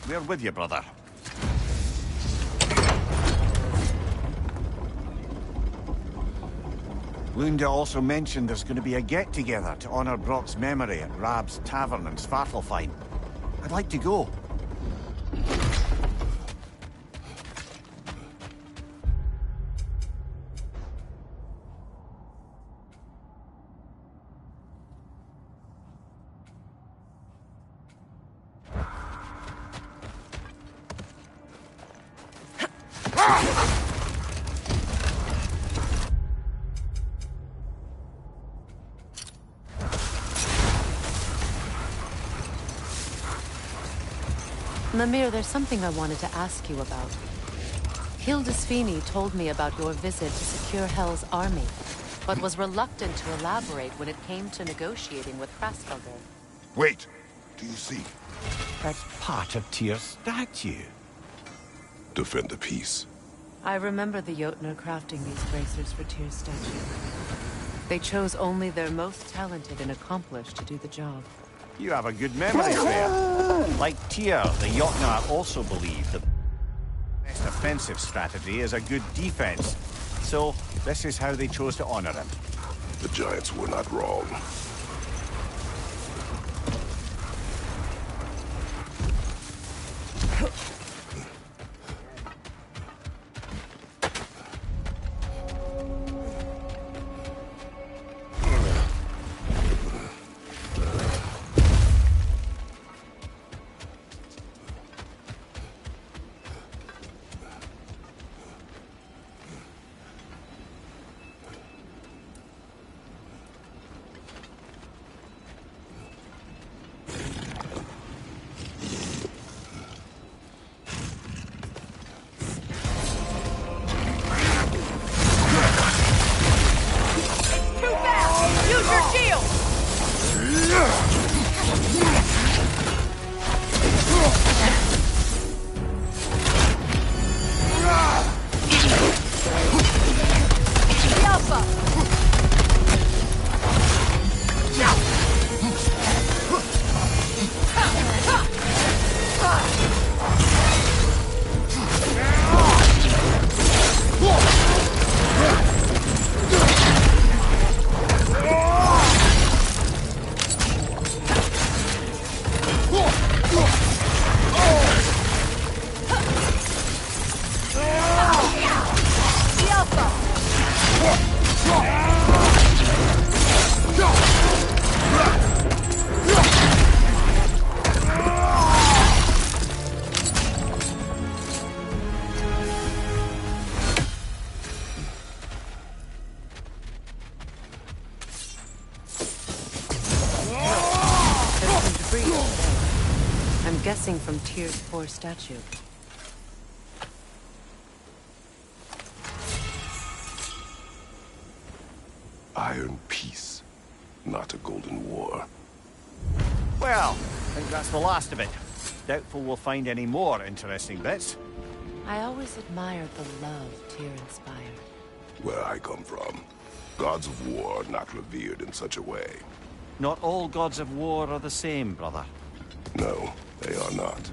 We're with you, brother. Lunda also mentioned there's going to be a get-together to honor Brock's memory at Rab's Tavern in Svartalfheim. I'd like to go. Mimir, there's something I wanted to ask you about. Hildisvini told me about your visit to secure Hell's army, but was reluctant to elaborate when it came to negotiating with Hraskaldir. Wait! Do you see? That's part of Tyr's statue. Defend the peace. I remember the Jotnar crafting these bracers for Tyr's statue. They chose only their most talented and accomplished to do the job. You have a good memory, Freya. Like Tyr, the Jotnar also believe the best offensive strategy is a good defense. So, this is how they chose to honor him. The Giants were not wrong. Guessing from Tyr's poor statue. Iron peace, not a golden war. Well, I think that's the last of it. Doubtful we'll find any more interesting bits. I always admired the love Tyr inspired. Where I come from, gods of war are not revered in such a way. Not all gods of war are the same, brother. No, they are not.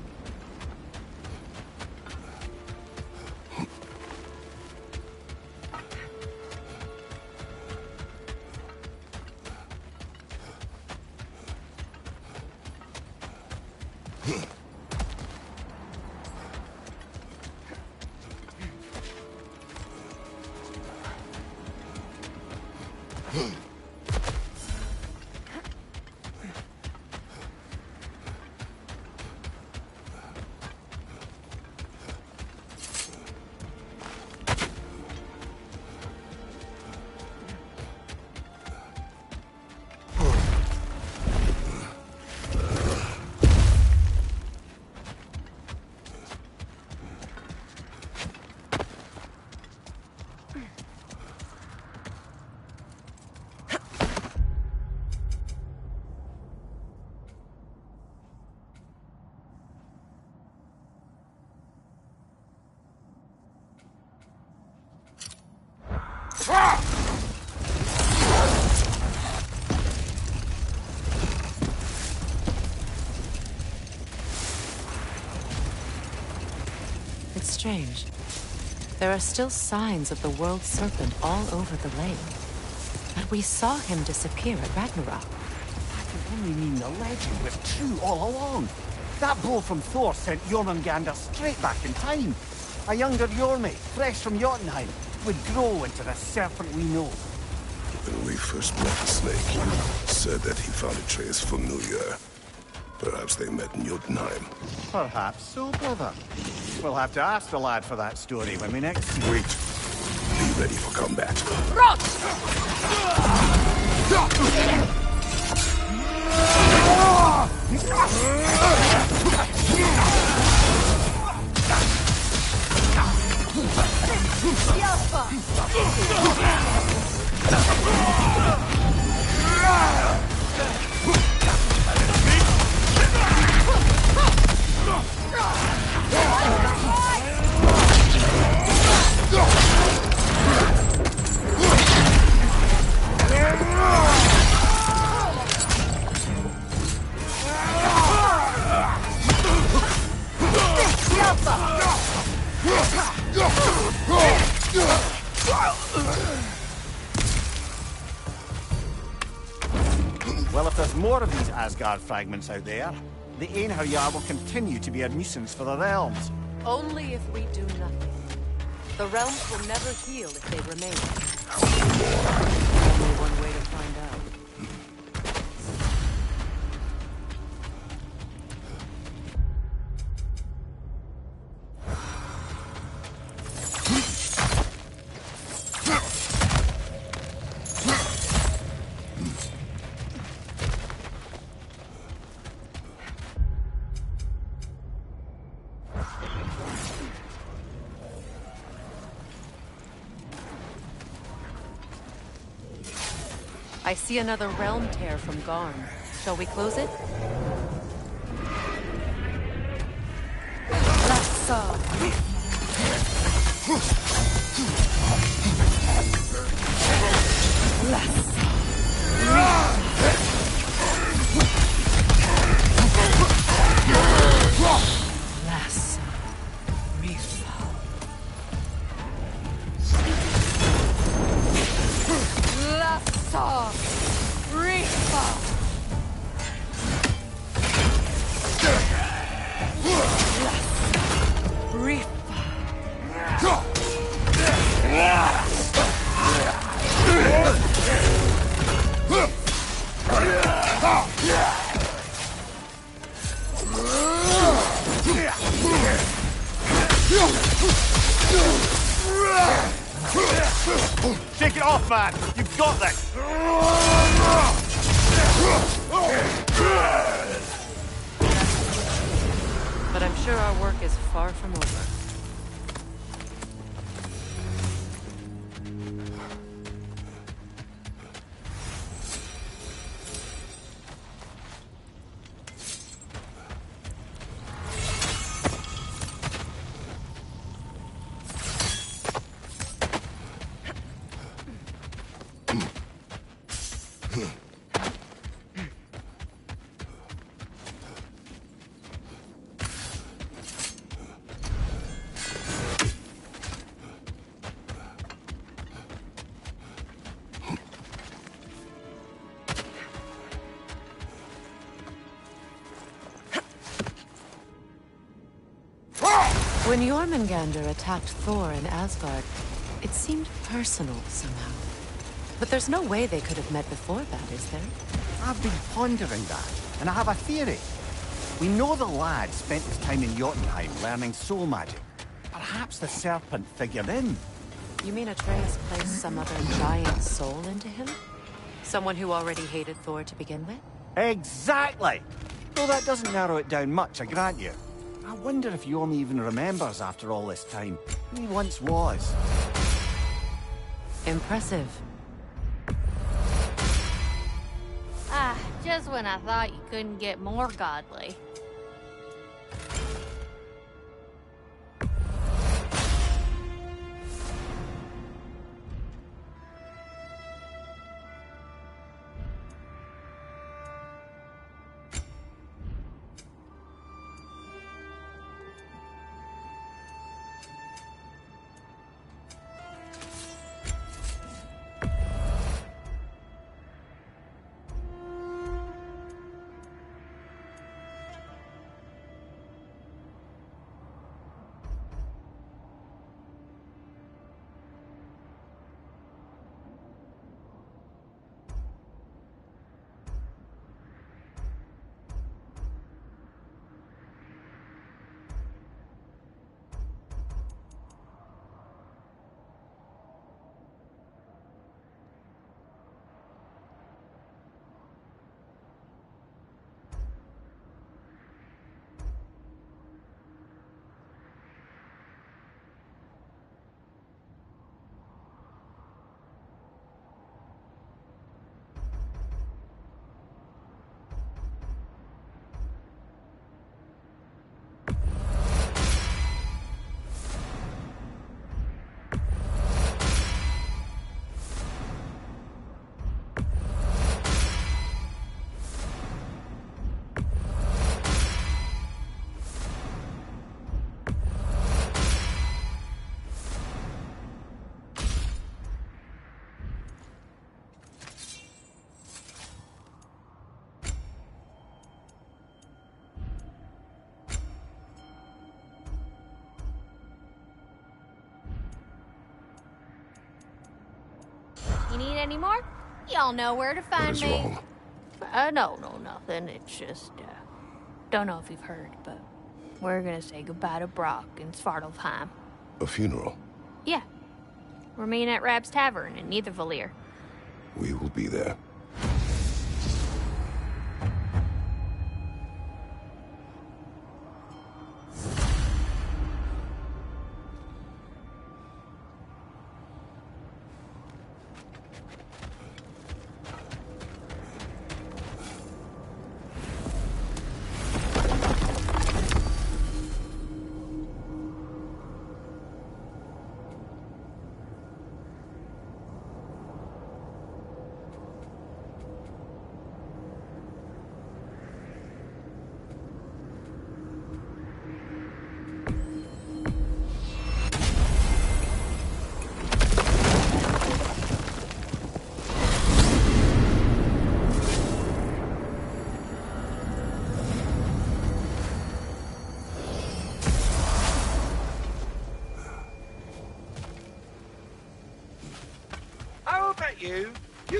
It's strange. There are still signs of the world serpent all over the lake. But we saw him disappear at Ragnarok. That can only mean the legend was true all along. That blow from Thor sent Jormungandr straight back in time. A younger Jormi, fresh from Jotunheim, would grow into the serpent we know. When we first met the snake, he said that he found Atreus familiar. Perhaps they met in Jotunheim. Perhaps so, brother. We'll have to ask the lad for that story when we next see him. Wait. Be ready for combat. Well, if there's more of these Asgard fragments out there, the Einherjar will continue to be a nuisance for the realms. Only if we do nothing. The realms will never heal if they remain. Only one way to find out. I see another realm tear from Garm. Shall we close it? Shake it off, man! You've got this! But I'm sure our work is far from over. When Jormungandr attacked Thor in Asgard, it seemed personal somehow. But there's no way they could have met before that, is there? I've been pondering that, and I have a theory. We know the lad spent his time in Jotunheim learning soul magic. Perhaps the serpent figured in. You mean Atreus placed some other giant soul into him? Someone who already hated Thor to begin with? Exactly! Though that doesn't narrow it down much, I grant you. I wonder if Yorm even remembers after all this time who he once was. Impressive. Ah, just when I thought you couldn't get more godly. You need any more? Y'all know where to find What is me. wrong? No, nothing. It's just, don't know if you've heard, but we're gonna say goodbye to Brock in Svartalfheim. A funeral. Yeah. We're meeting at Rab's Tavern in Nethervalir. We will be there. I'll bet you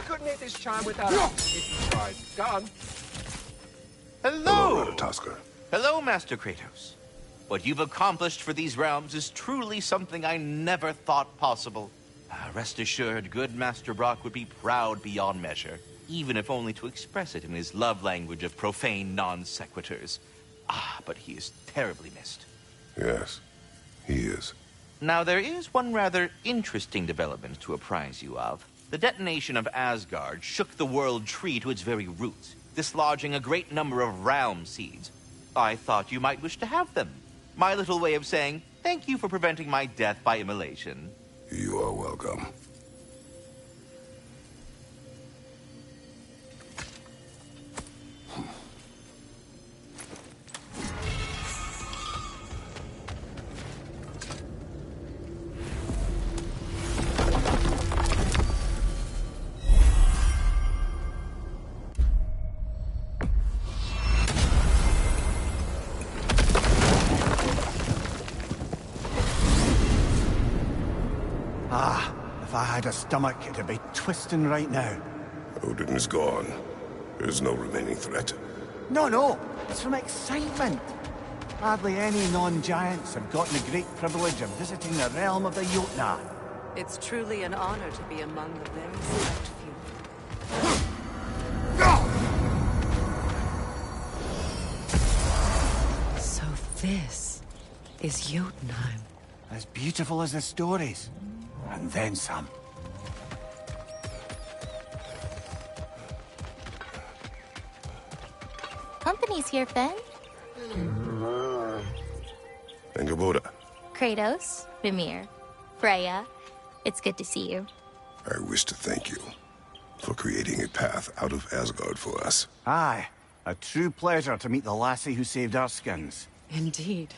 couldn't hit this chime without if you tried. Go on. Hello! Ratatoskr. Hello, Master Kratos. What you've accomplished for these realms is truly something I never thought possible. Rest assured, good Master Brock would be proud beyond measure, even if only to express it in his love language of profane non-sequiturs. But he is terribly missed. Yes, he is. Now, there is one rather interesting development to apprise you of. The detonation of Asgard shook the world tree to its very roots, dislodging a great number of realm seeds. I thought you might wish to have them. My little way of saying, thank you for preventing my death by immolation. You are welcome. If I had a stomach, it'd be twisting right now. Odin is gone. There's no remaining threat. No, it's from excitement. Hardly any non-giants have gotten the great privilege of visiting the realm of the Jotnar. It's truly an honor to be among the very select few. So this is Jotunheim. As beautiful as the stories. And then some. Company's here, Finn. Angerboda, Kratos, Mimir, Freya. It's good to see you. I wish to thank you for creating a path out of Asgard for us. Aye, a true pleasure to meet the lassie who saved our skins. Indeed.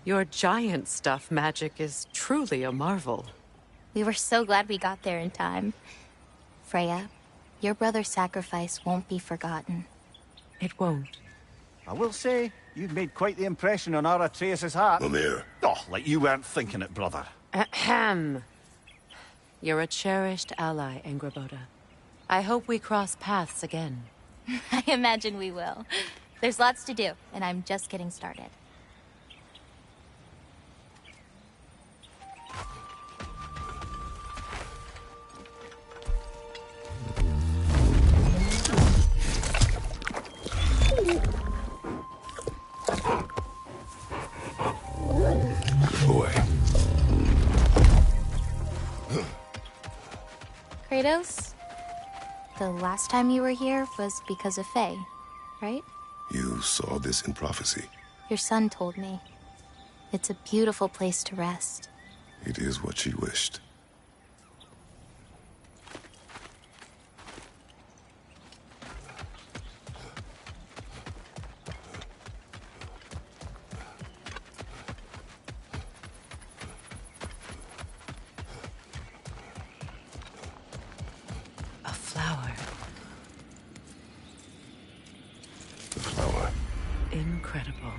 Your giant stuff magic is truly a marvel. We were so glad we got there in time. Freya, your brother's sacrifice won't be forgotten. It won't. I will say, you've made quite the impression on our Atreus' heart. Mimir, Oh, like you weren't thinking it, brother. Ahem. You're a cherished ally, Angrboda. I hope we cross paths again. I imagine we will. There's lots to do, and I'm just getting started. boy. Kratos, the last time you were here was because of Faye, right? You saw this in prophecy. Your son told me. It's a beautiful place to rest. It is what she wished. A flower. The flower. Incredible.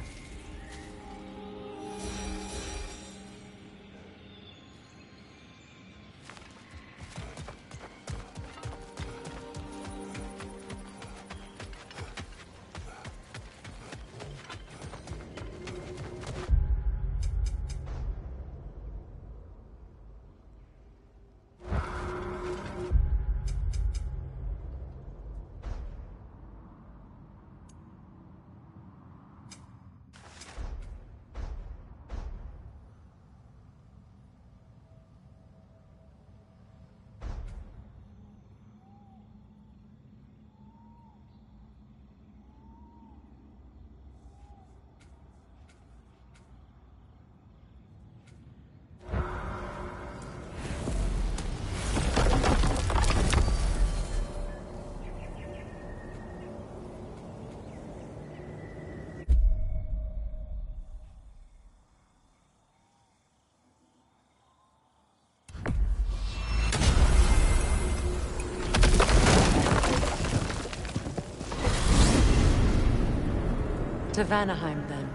To Vanaheim, then.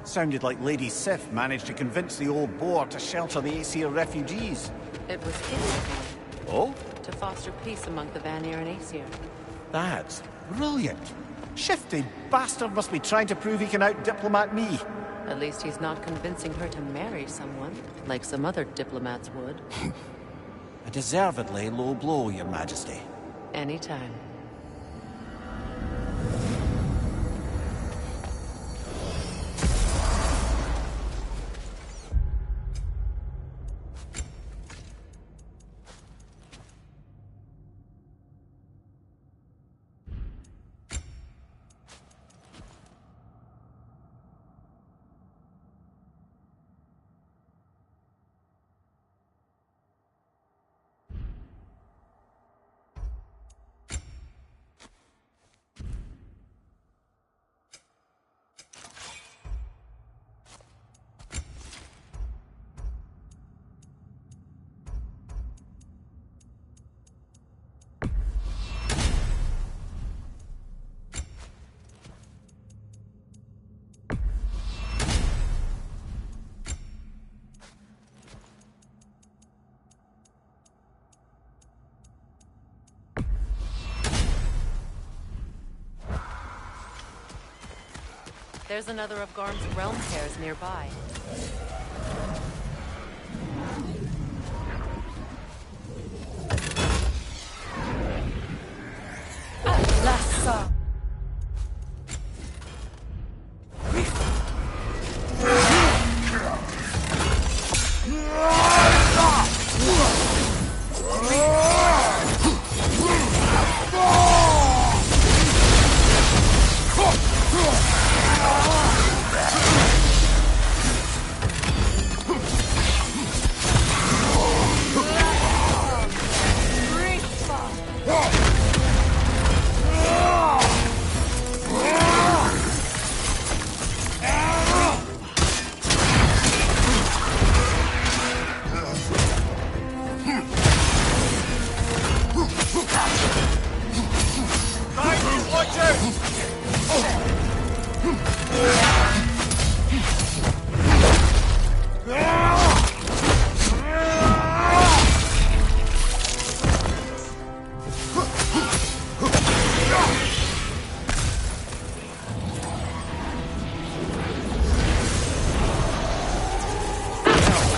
Sounded like Lady Sif managed to convince the old boar to shelter the Aesir refugees. It was his plan. Oh? To foster peace among the Vanir and Aesir. That's brilliant. Shifty bastard must be trying to prove he can out-diplomat me. At least he's not convincing her to marry someone, like some other diplomats would. A deservedly low blow, Your Majesty. Anytime. There's another of Garm's realm pairs nearby. Lassa!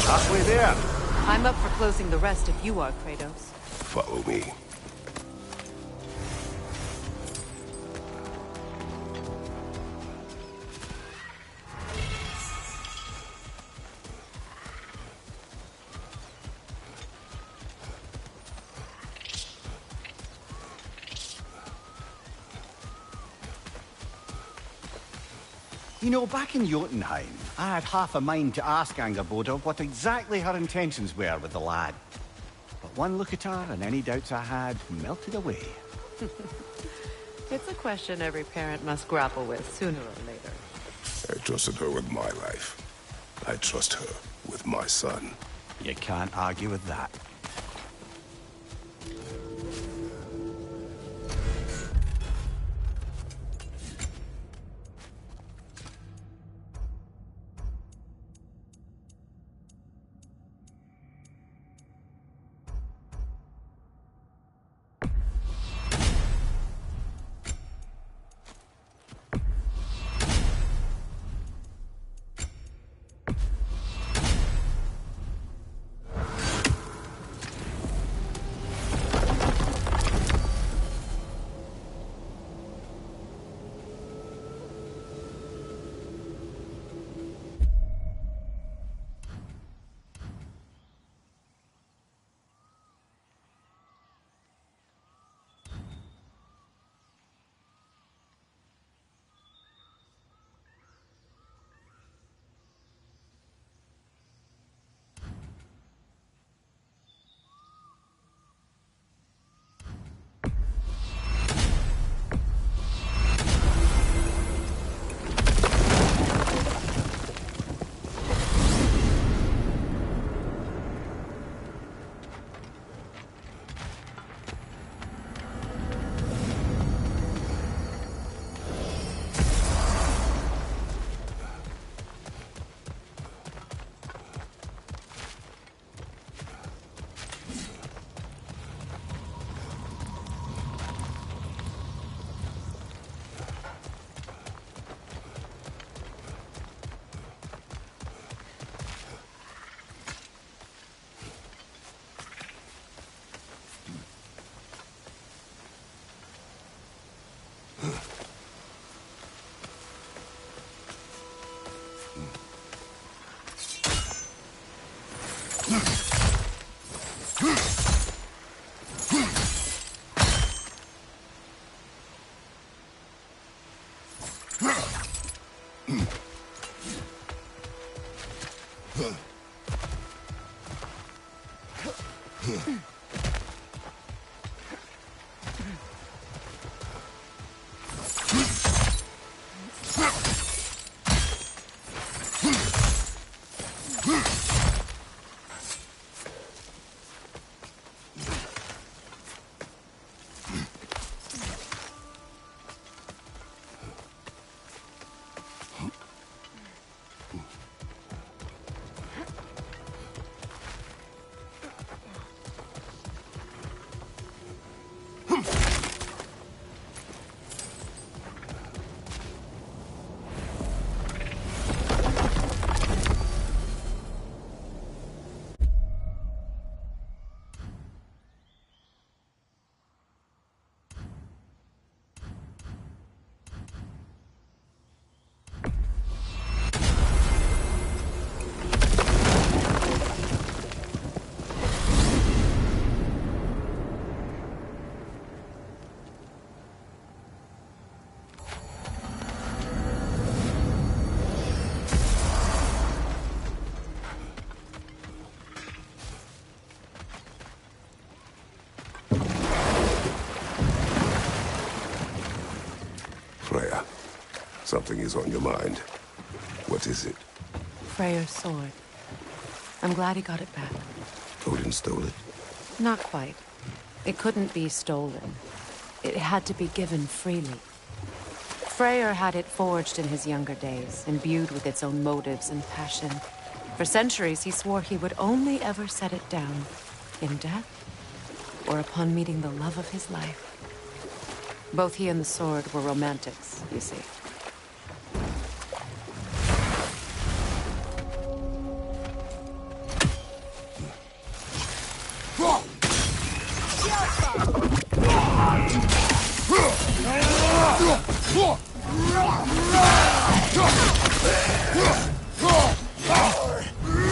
Halfway there. I'm up for closing the rest if you are, Kratos. Follow me. You know, back in Jotunheim, I had half a mind to ask Angerboda what exactly her intentions were with the lad. But one look at her and any doubts I had melted away. It's a question every parent must grapple with sooner or later. I trusted her with my life. I trust her with my son. You can't argue with that. Freya, something is on your mind. What is it? Freyr's sword. I'm glad he got it back. Odin stole it? Not quite. It couldn't be stolen. It had to be given freely. Freyr had it forged in his younger days, imbued with its own motives and passion. For centuries, he swore he would only ever set it down in death or upon meeting the love of his life. Both he and the sword were romantics, you see.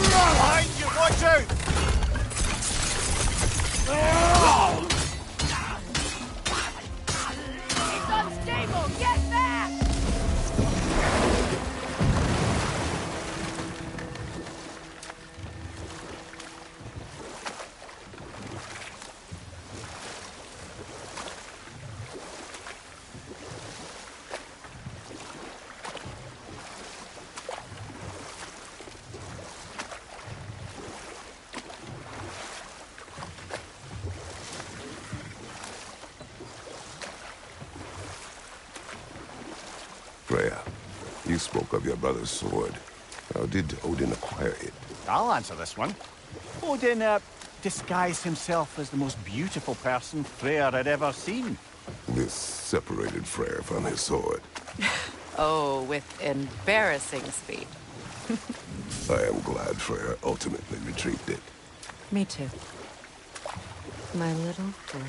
Behind you, watch out! It's unstable! Get back! Freya, you spoke of your brother's sword. How did Odin acquire it? I'll answer this one. Odin, disguised himself as the most beautiful person Freyr had ever seen. This separated Freyr from his sword. Oh, with embarrassing speed. I am glad Freyr ultimately retrieved it. Me too. My little girl.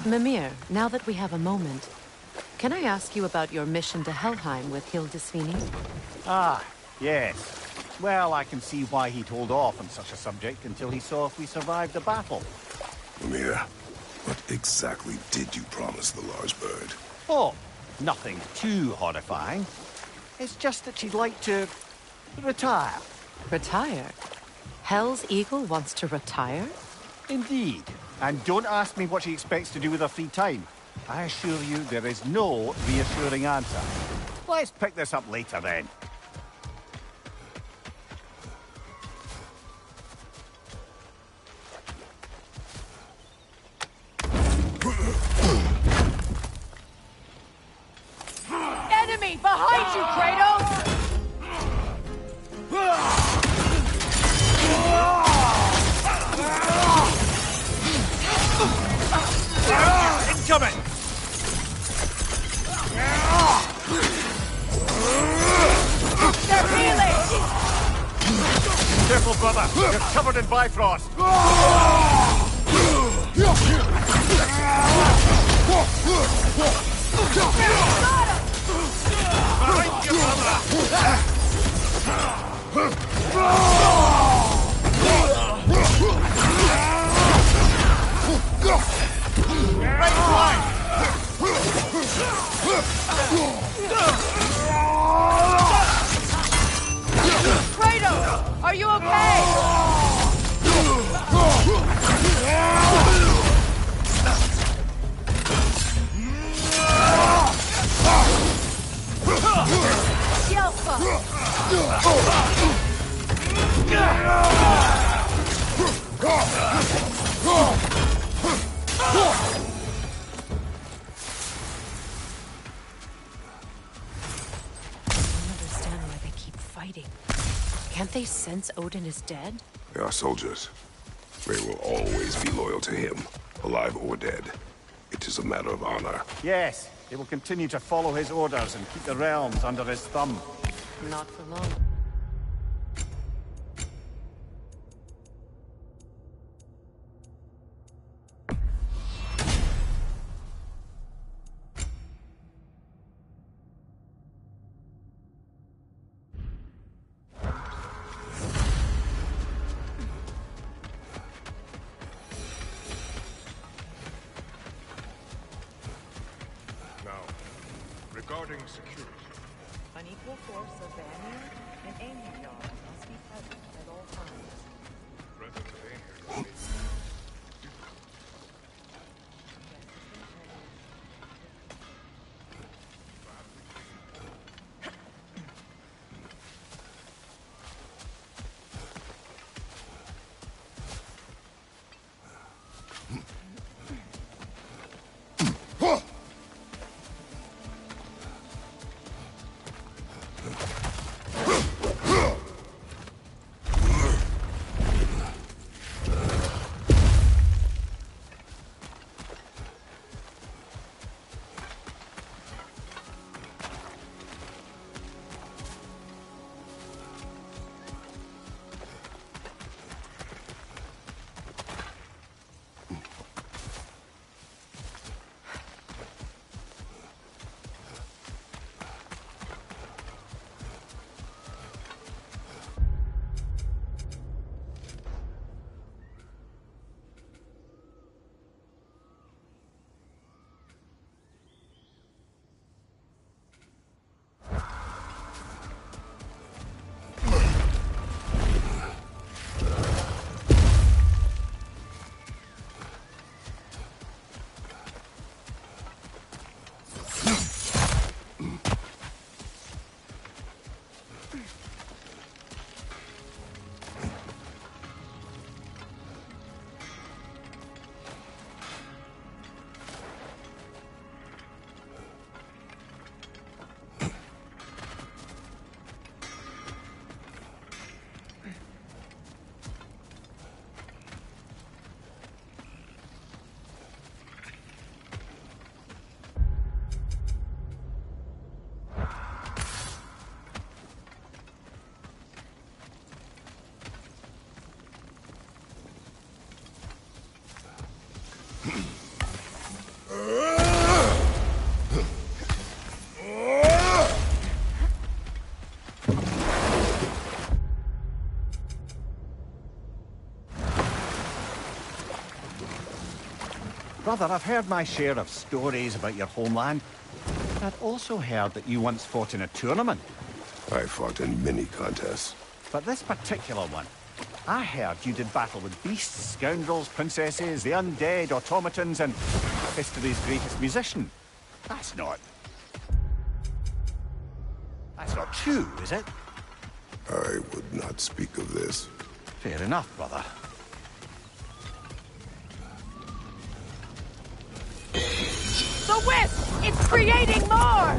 Mimir, now that we have a moment, can I ask you about your mission to Helheim with Hildisvini? Ah, yes. Well, I can see why he'd hold off on such a subject until he saw if we survived the battle. Mimir, what exactly did you promise the large bird? Oh, nothing too horrifying. It's just that she'd like to retire. Retire? Hell's Eagle wants to retire? Indeed. And don't ask me what she expects to do with her free time. I assure you there is no reassuring answer. Let's pick this up later then. Enemy behind you, Kratos! Incoming! They're healing! Careful, brother. You're covered in Bifrost. Behind you, brother! Kratos, are you okay? Can't they sense Odin is dead? They are soldiers. They will always be loyal to him, alive or dead. It is a matter of honor. Yes, they will continue to follow his orders and keep the realms under his thumb. Not for long. Regarding security. An equal force of Vanir and Aiming Yard must be present at all times. Presence of Aiming. Brother, I've heard my share of stories about your homeland. I've also heard that you once fought in a tournament. I fought in many contests. But this particular one, I heard you did battle with beasts, scoundrels, princesses, the undead, automatons, and history's greatest musician. That's not true, is it? I would not speak of this. Fair enough, brother. The wisp! It's creating more!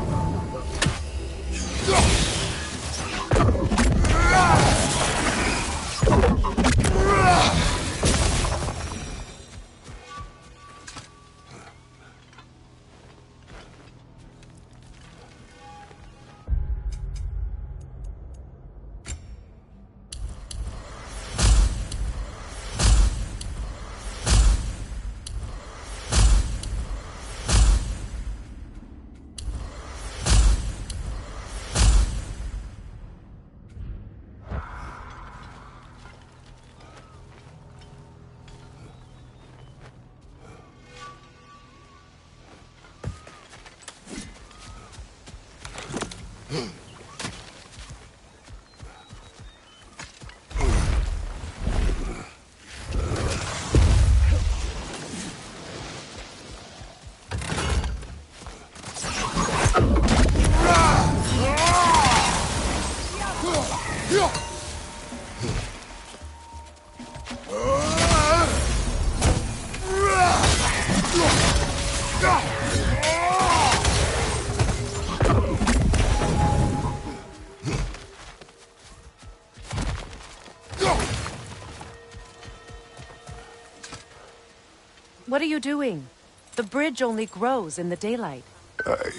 What are you doing? The bridge only grows in the daylight. I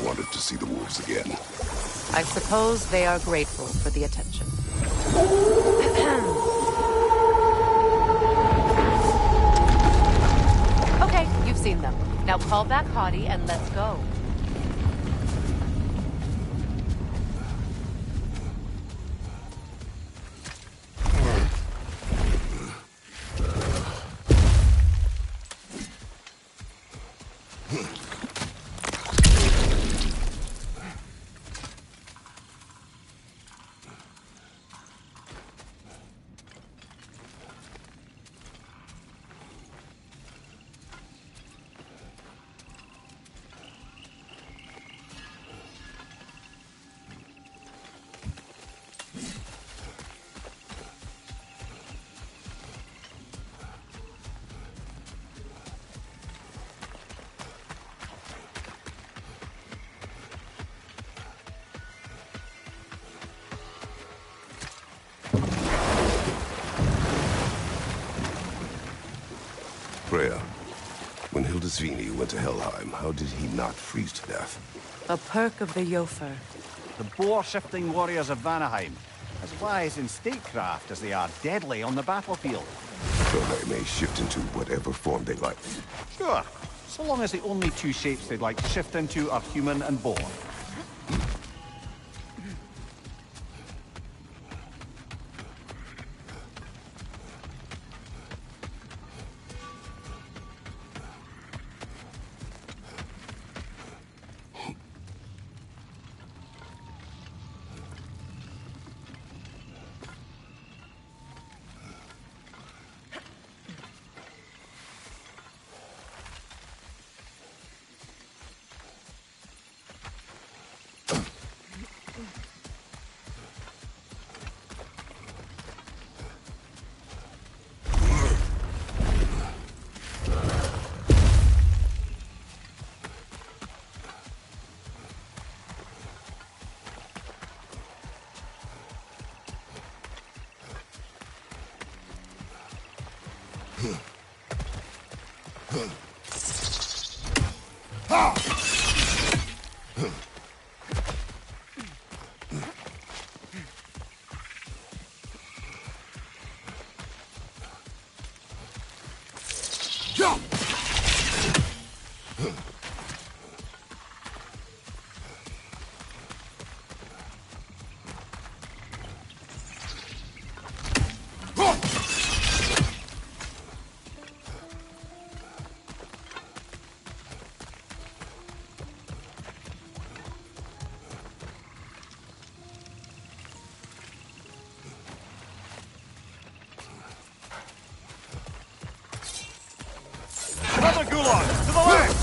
wanted to see the wolves again. I suppose they are grateful for the attention. Okay, you've seen them. Now call back Hottie and let's go. Freya, when Hildisvini went to Helheim, how did he not freeze to death? A perk of the Jofer. The boar-shifting warriors of Vanaheim, as wise in statecraft as they are deadly on the battlefield. So they may shift into whatever form they like. Sure, so long as the only two shapes they'd like to shift into are human and boar. Another gulag! To the left!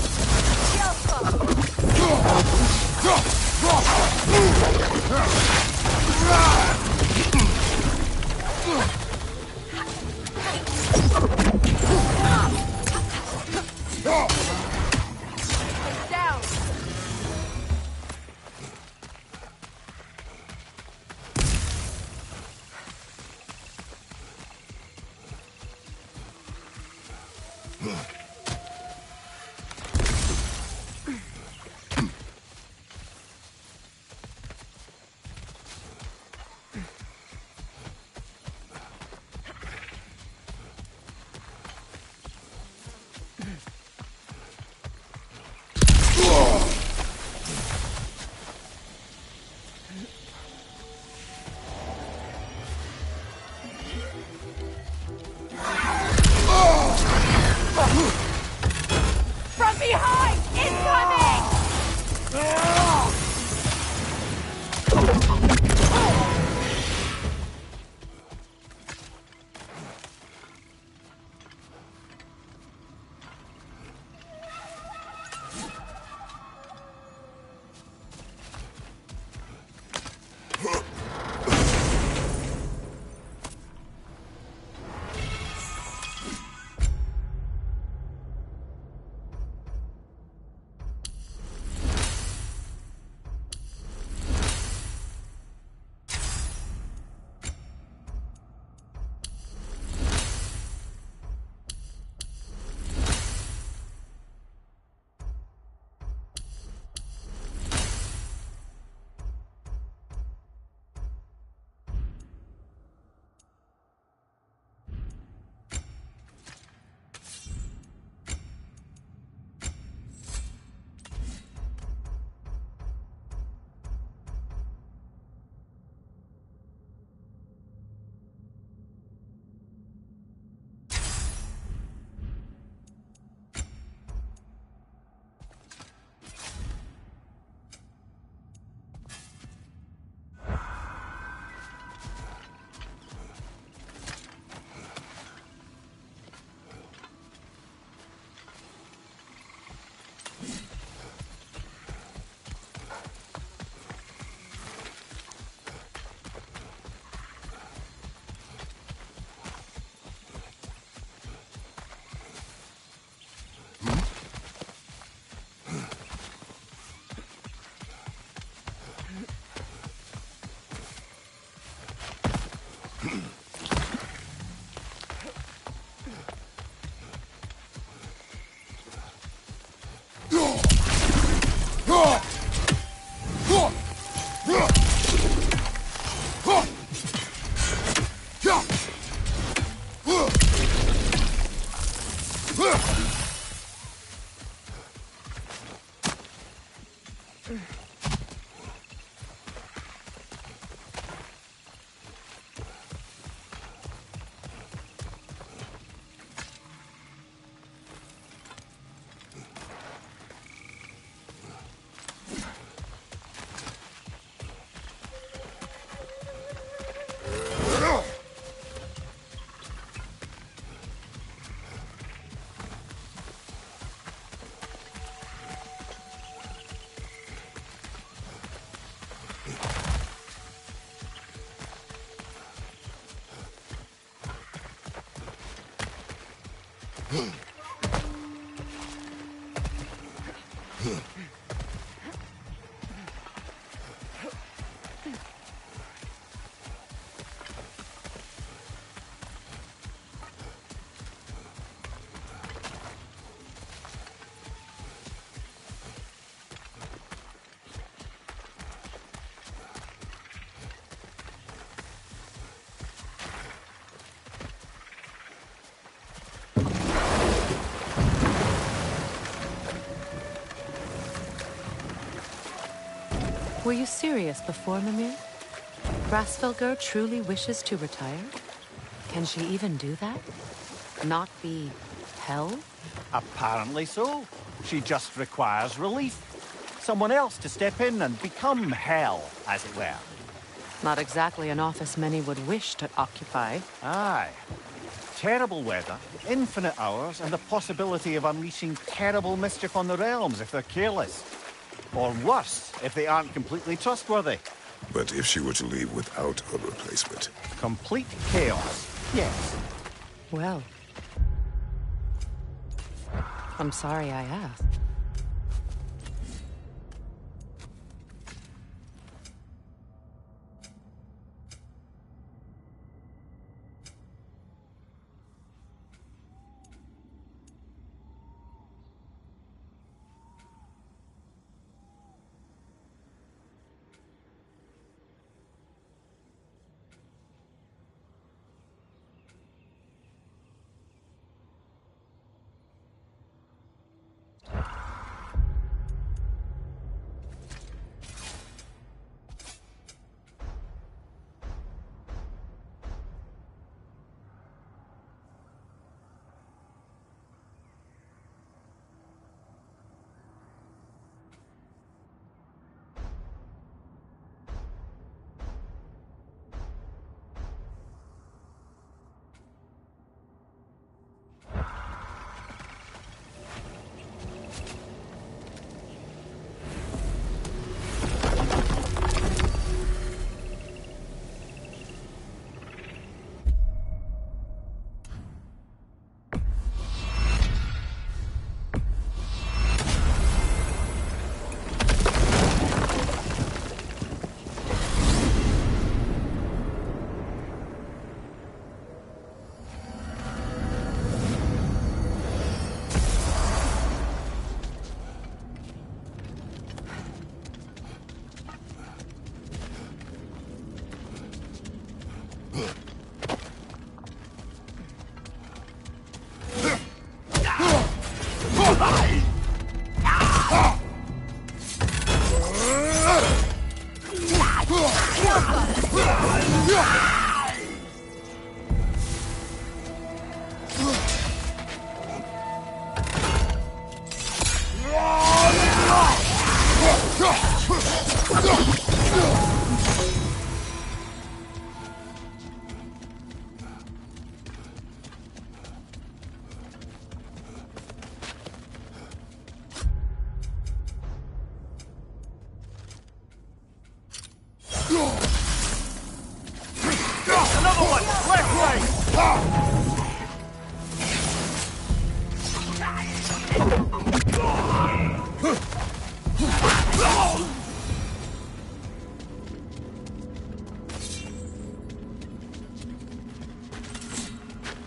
Down! Were you serious before, Mimir? Grasfelger truly wishes to retire? Can she even do that? Not be hell? Apparently so. She just requires relief. Someone else to step in and become hell, as it were. Not exactly an office many would wish to occupy. Aye. Terrible weather, infinite hours, and the possibility of unleashing terrible mischief on the realms if they're careless. Or worse, if they aren't completely trustworthy. But if she were to leave without a replacement? Complete chaos, yes. Well, I'm sorry I asked.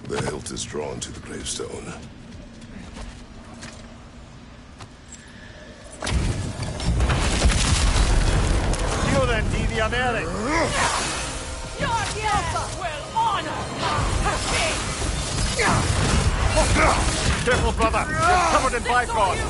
The hilt is drawn to the gravestone. You then, Deviant Eric. Your death will honor me! Careful, brother. You're covered in bifrost.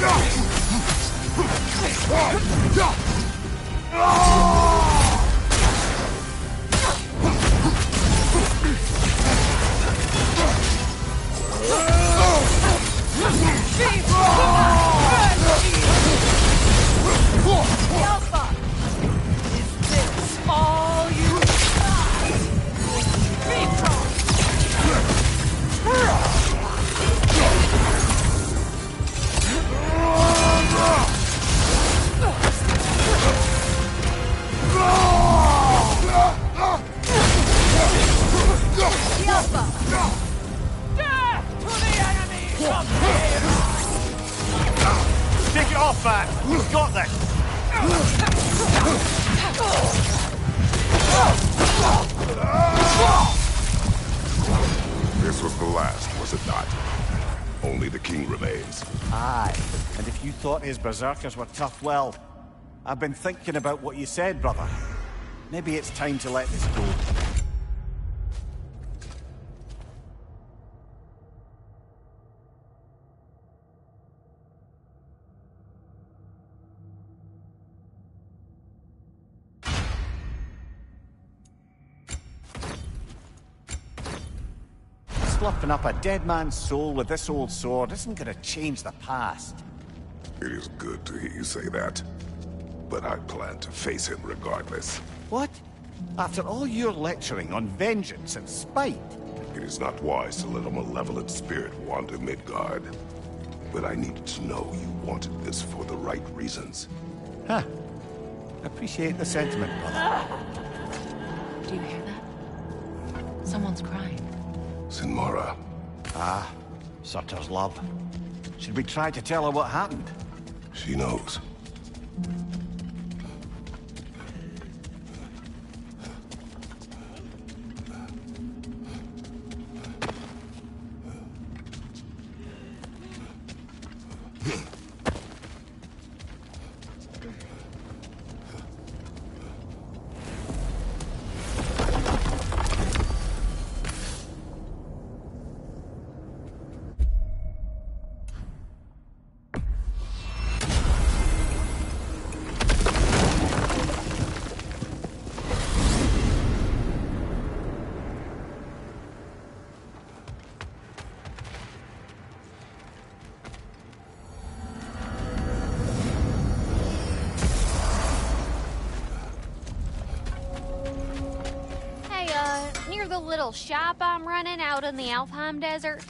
Go! off, man! You've got this! This was the last, was it not? Only the king remains. Aye, and if you thought his berserkers were tough, well, I've been thinking about what you said, brother. Maybe it's time to let this go. Sloughing up a dead man's soul with this old sword isn't gonna change the past. It is good to hear you say that. But I plan to face him regardless. What? After all your lecturing on vengeance and spite? It is not wise to let a malevolent spirit wander Midgard. But I needed to know you wanted this for the right reasons. Huh. Appreciate the sentiment, brother. Do you hear that? Someone's crying. Sinmara. Ah, Surtur's love. Should we try to tell her what happened? She knows. Near the little shop I'm running out in the Alfheim Desert,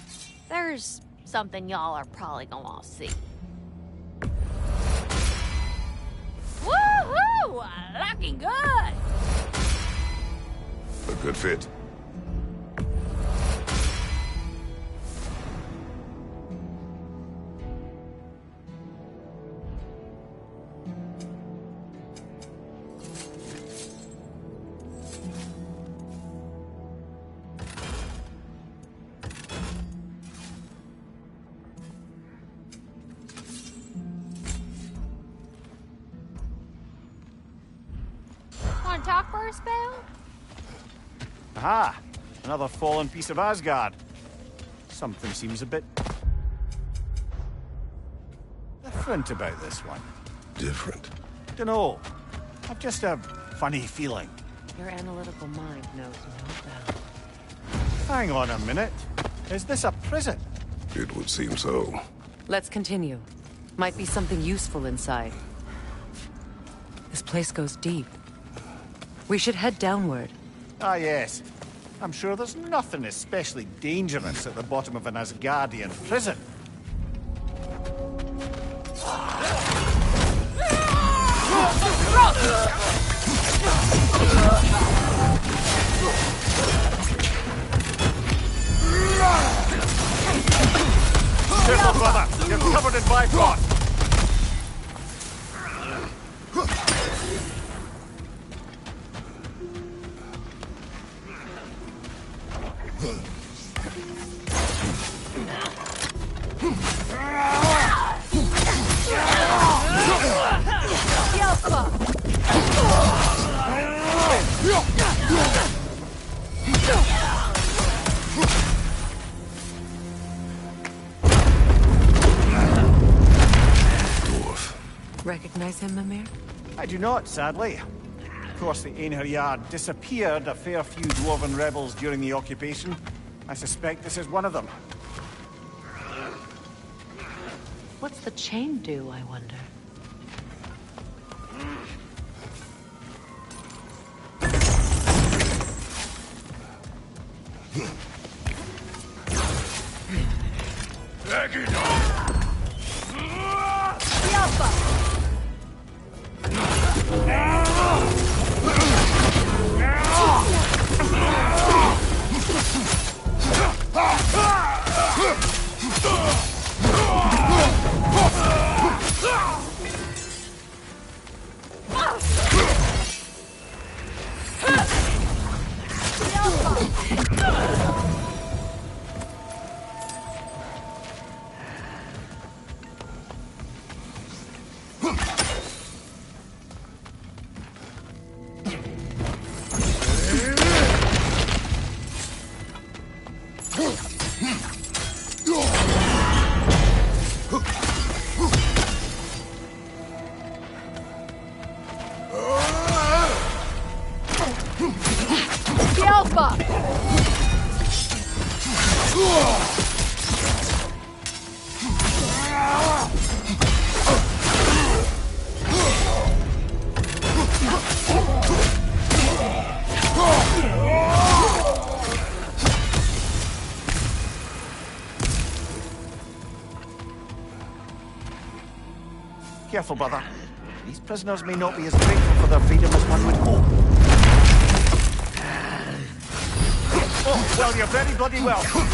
there's something y'all are probably gonna see. Woohoo! Looking good! A good fit. Wanna talk for a spell? Aha! Another fallen piece of Asgard. Something seems a bit different about this one. Different. Dunno. I've just a funny feeling. Your analytical mind knows no bounds. Hang on a minute. Is this a prison? It would seem so. Let's continue. Might be something useful inside. This place goes deep. We should head downward. Ah, yes. I'm sure there's nothing especially dangerous at the bottom of an Asgardian prison. Careful, brother! You're covered in Bifrost! Recognize him, Mimir? I do not, sadly. Of course, the Einherjar disappeared a fair few dwarven rebels during the occupation. I suspect this is one of them. What's the chain do, I wonder? Careful, brother. These prisoners may not be as grateful for their freedom as one would hope. Oh, well, you're very bloody welcome.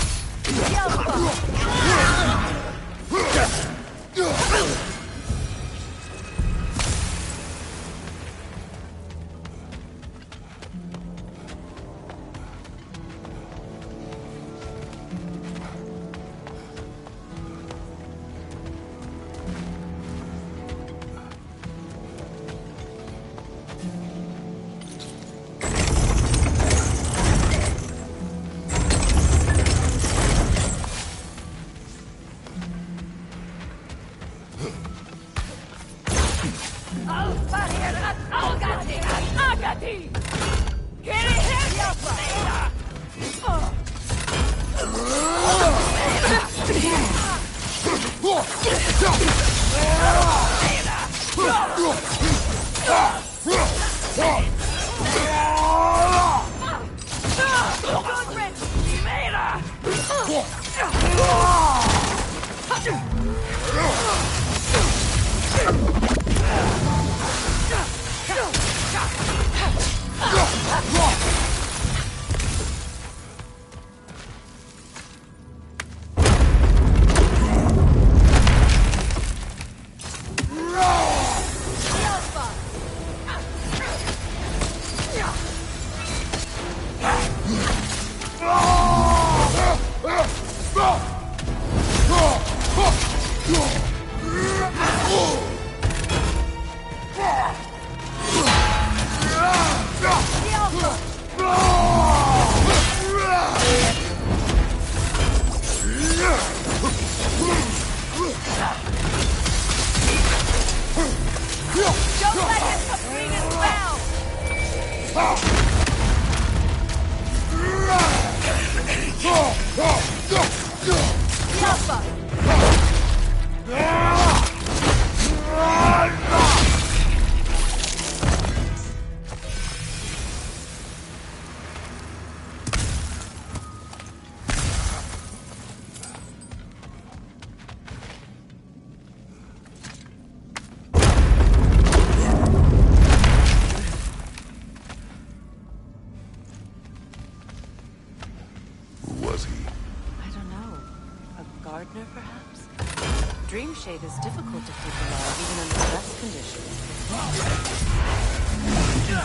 Dreamshade is difficult to keep alive, even under stress conditions.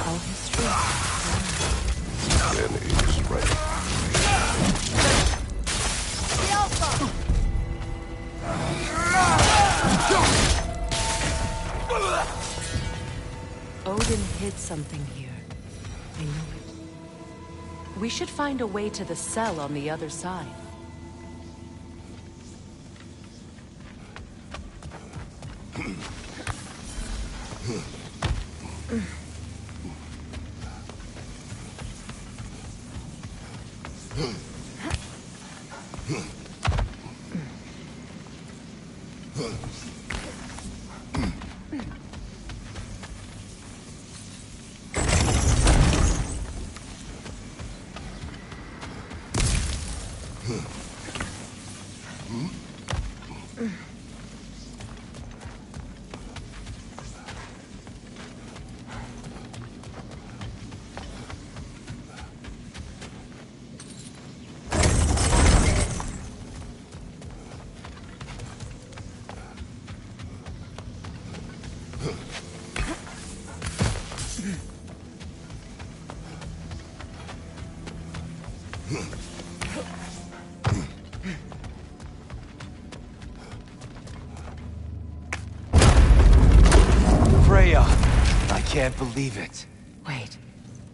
All history. Jenny is right. The Alpha! Odin hid something here. I know it. We should find a way to the cell on the other side. Freya! I can't believe it. Wait,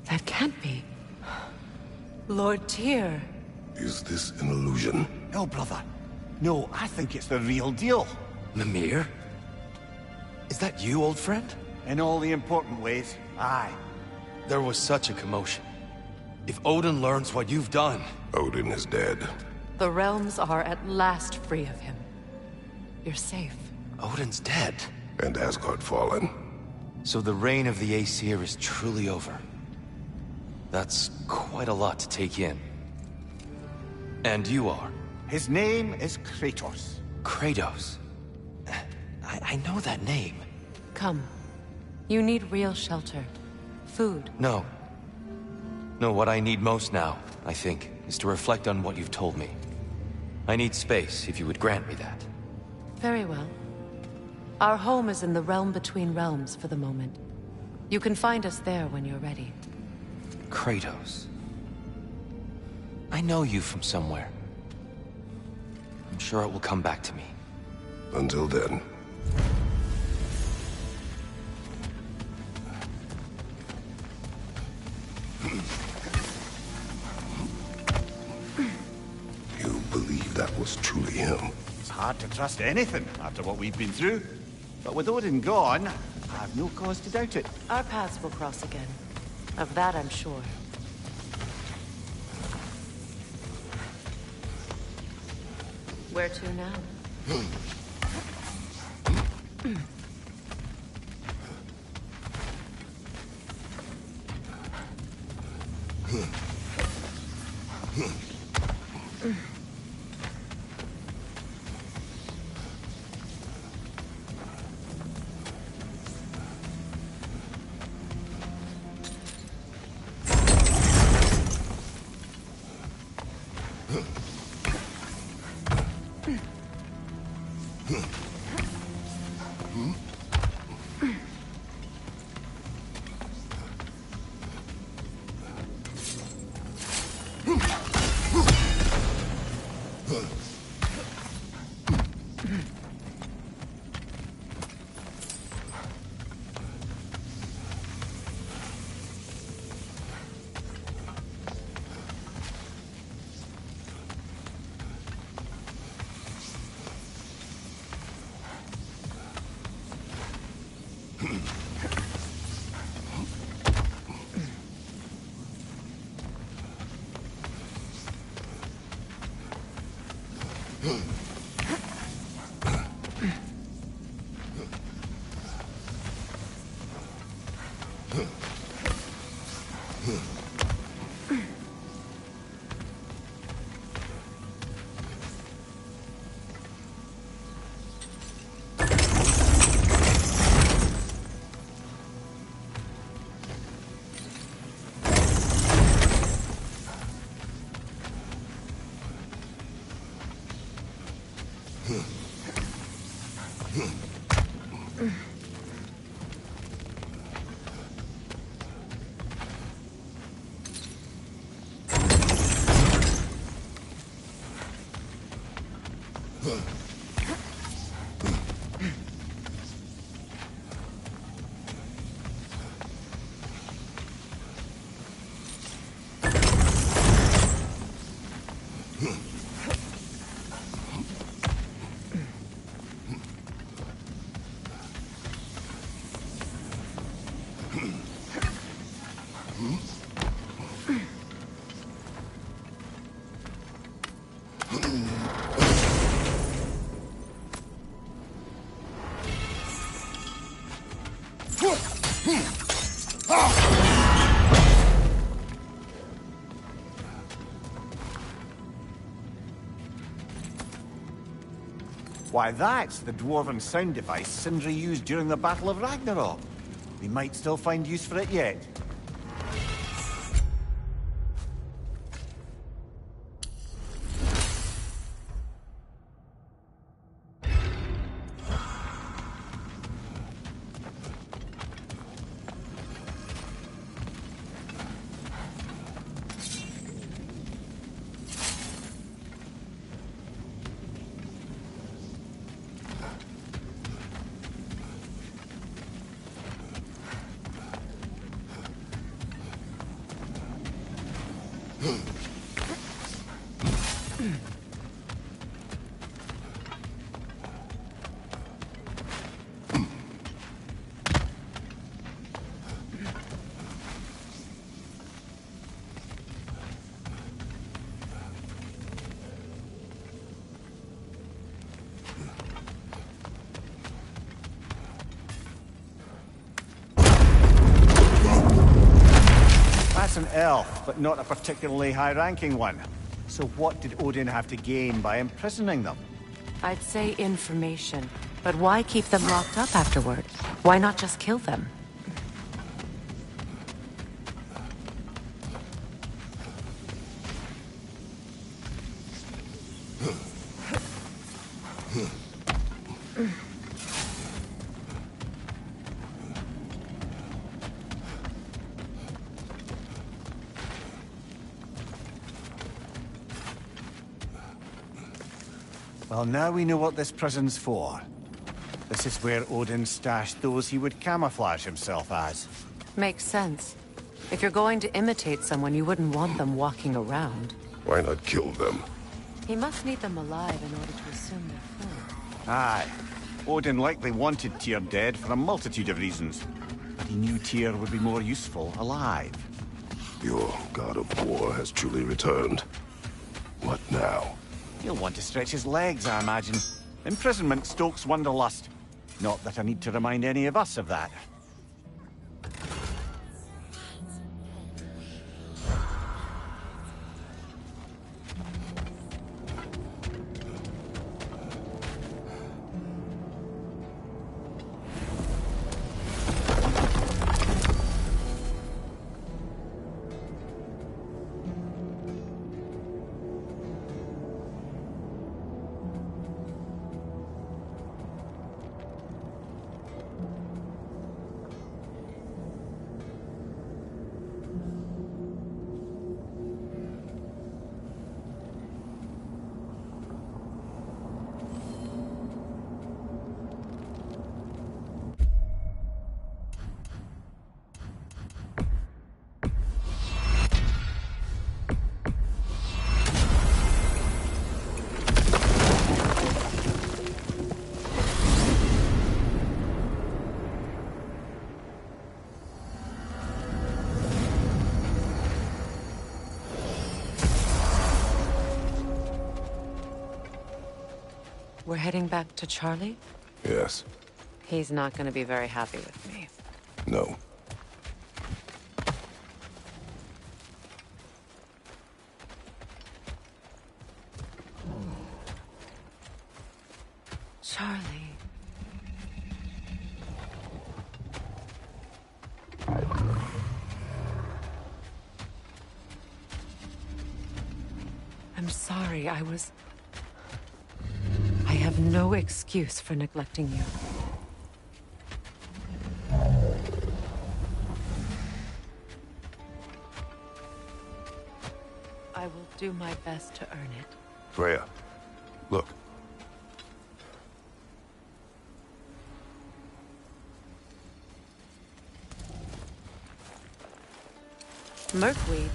that can't be. Lord Tyr. Is this an illusion? No, brother. No, I think it's the real deal. Mimir? Is that you, old friend? In all the important ways, aye. There was such a commotion. If Odin learns what you've done... Odin is dead. The realms are at last free of him. You're safe. Odin's dead. And Asgard fallen. So the reign of the Aesir is truly over. That's quite a lot to take in. And you are? His name is Kratos. Kratos. I know that name. Come. You need real shelter. Food. No. No, what I need most now, I think, is to reflect on what you've told me. I need space, if you would grant me that. Very well. Our home is in the realm between realms for the moment. You can find us there when you're ready. Kratos. I know you from somewhere. I'm sure it will come back to me. Until then. You believe that was truly him? It's hard to trust anything after what we've been through. But with Odin gone, I have no cause to doubt it. Our paths will cross again. Of that I'm sure. Where to now? Why, that's the dwarven sound device Sindri used during the Battle of Ragnarok. We might still find use for it yet. elf, but not a particularly high-ranking one. So what did Odin have to gain by imprisoning them? I'd say information. But why keep them locked up afterward? Why not just kill them? Well, now we know what this prison's for. This is where Odin stashed those he would camouflage himself as. Makes sense. If you're going to imitate someone, you wouldn't want them walking around. Why not kill them? He must need them alive in order to assume their form. Aye. Odin likely wanted Tyr dead for a multitude of reasons. But he knew Tyr would be more useful alive. Your god of war has truly returned. What now? He'll want to stretch his legs, I imagine. Imprisonment stokes wanderlust. Not that I need to remind any of us of that. We're heading back to Charlie? Yes. He's not gonna be very happy with me. No. Charlie. I'm sorry, I have no excuse for neglecting you. I will do my best to earn it. Freya, look. Merkweed.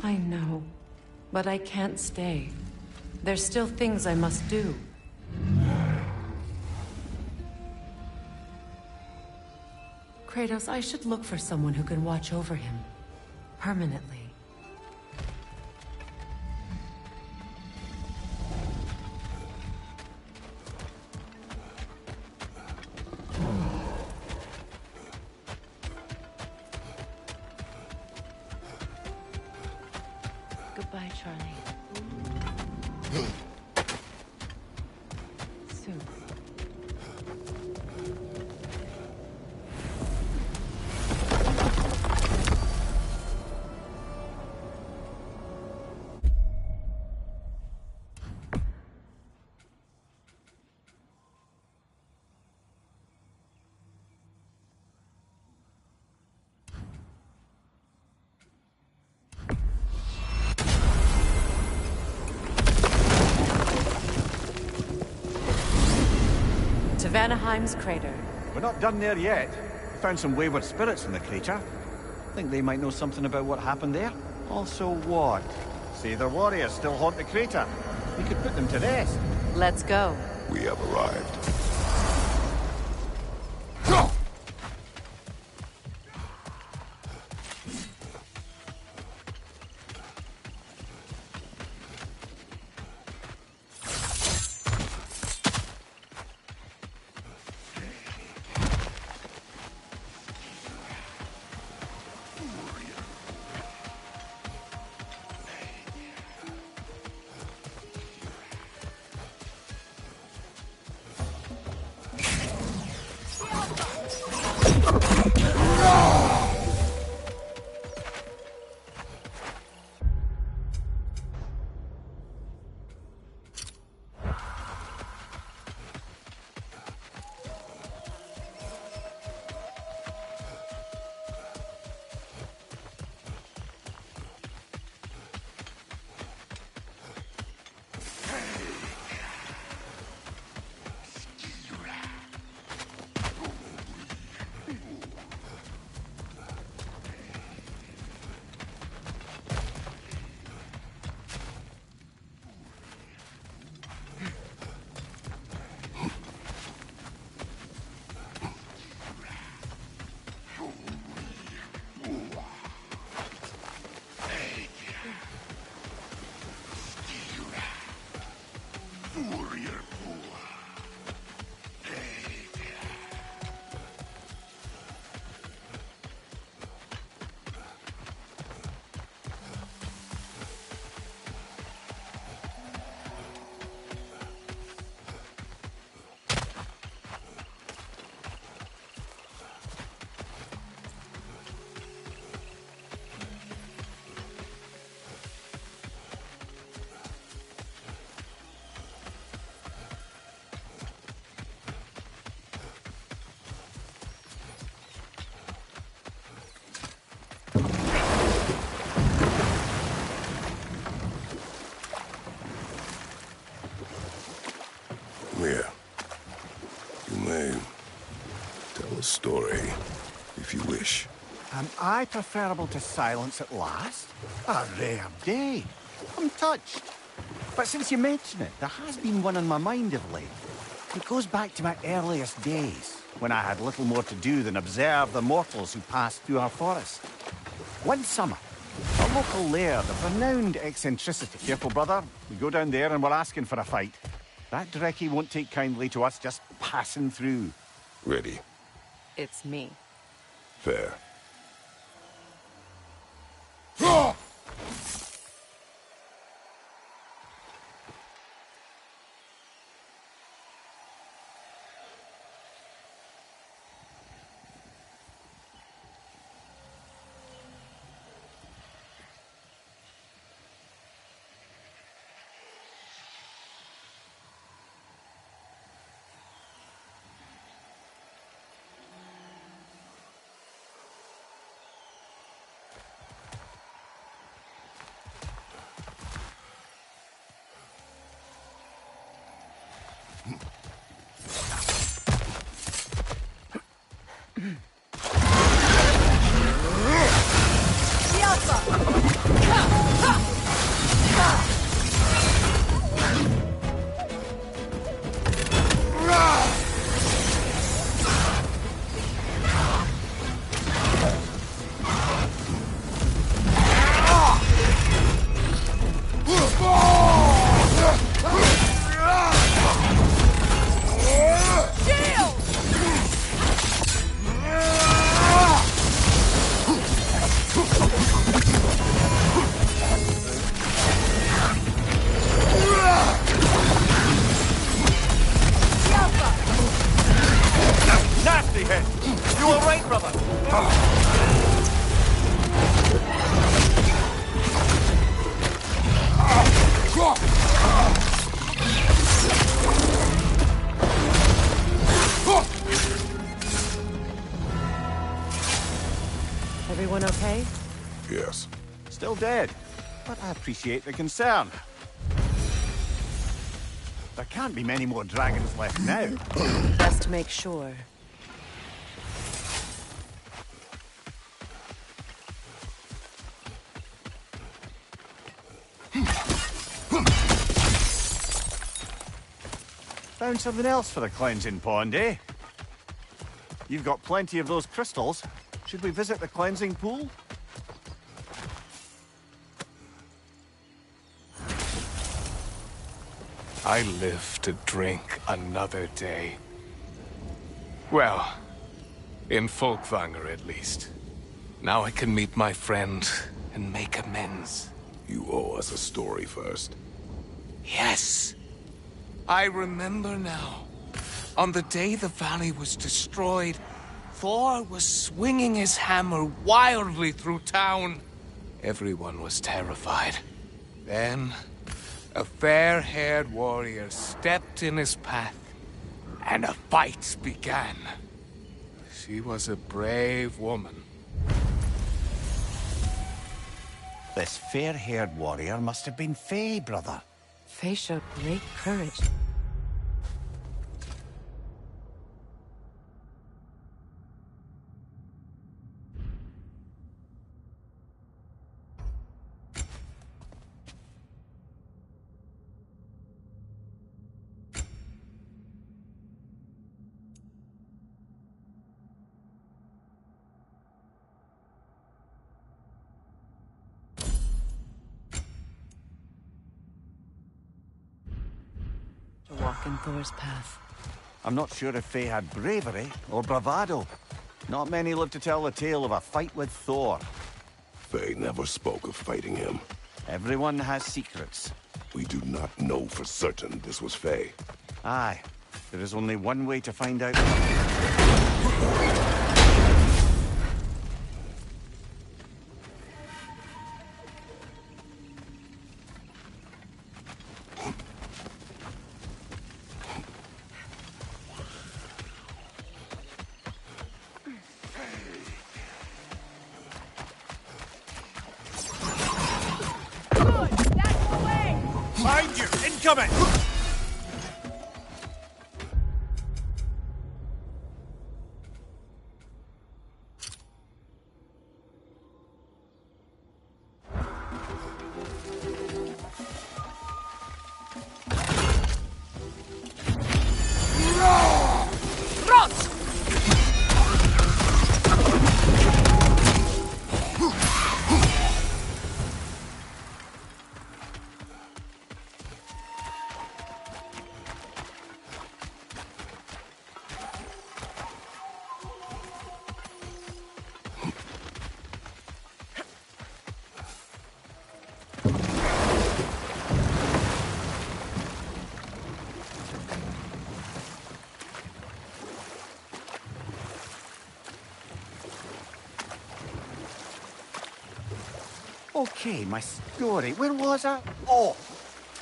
I know, but I can't stay. There's still things I must do. Kratos, I should look for someone who can watch over him. Permanently. Goodbye, Charlie. Soon. To Vanaheim's crater. We're not done there yet. We found some wayward spirits in the crater. Think they might know something about what happened there? Also what? Say their warriors still haunt the crater. We could put them to rest. Let's go. We have arrived. story, if you wish. Am I preferable to silence at last? A rare day. I'm touched. But since you mention it, there has been one on my mind of late. It goes back to my earliest days, when I had little more to do than observe the mortals who passed through our forest. One summer, a local laird of renowned eccentricity. Careful, brother. We go down there and we're asking for a fight. That Dreckie won't take kindly to us just passing through. Ready. It's me. Fair. Nasty hit! You all right, brother? Everyone okay? Yes. Still dead, but I appreciate the concern. There can't be many more dragons left now. Best make sure. Found something else for the cleansing pond, eh? You've got plenty of those crystals. Should we visit the cleansing pool? I live to drink another day. Well, in Folkvanger at least. Now I can meet my friend and make amends. You owe us a story first. Yes. I remember now. On the day the valley was destroyed, Thor was swinging his hammer wildly through town. Everyone was terrified. Then, a fair-haired warrior stepped in his path, and a fight began. She was a brave woman. This fair-haired warrior must have been Faye, brother. Faye showed great courage. To walk in Thor's path. I'm not sure if Faye had bravery or bravado. Not many live to tell the tale of a fight with Thor. Faye never spoke of fighting him. Everyone has secrets. We do not know for certain this was Faye. Aye. There is only one way to find out. Find you! Incoming! Okay, my story. Where was I? Oh!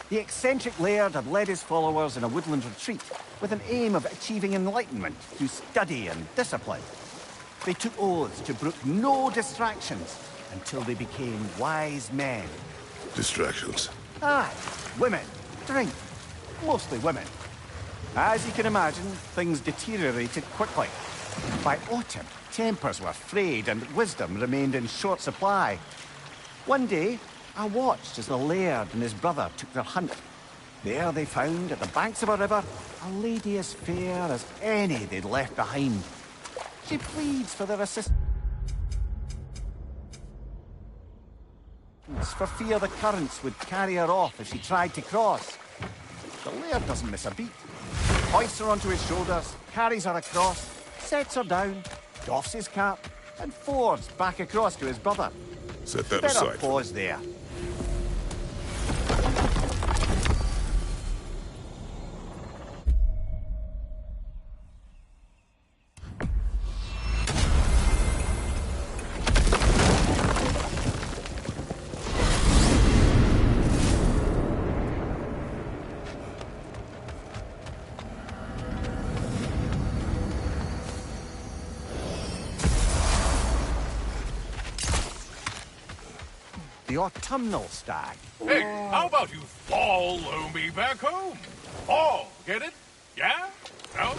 The eccentric laird had led his followers in a woodland retreat with an aim of achieving enlightenment through study and discipline. They took oaths to brook no distractions until they became wise men. Distractions. Aye, women, drink, mostly women. As you can imagine, things deteriorated quickly. By autumn, tempers were frayed and wisdom remained in short supply. One day, I watched as the laird and his brother took their hunt. There they found, at the banks of a river, a lady as fair as any they'd left behind. She pleads for their assistance for fear the currents would carry her off if she tried to cross. The laird doesn't miss a beat. Hoists her onto his shoulders, carries her across, sets her down, doffs his cap, and fords back across to his brother. Set that Better aside. pause there. The autumnal stag. Hey, how about you follow me back home? Oh, get it? Yeah? No?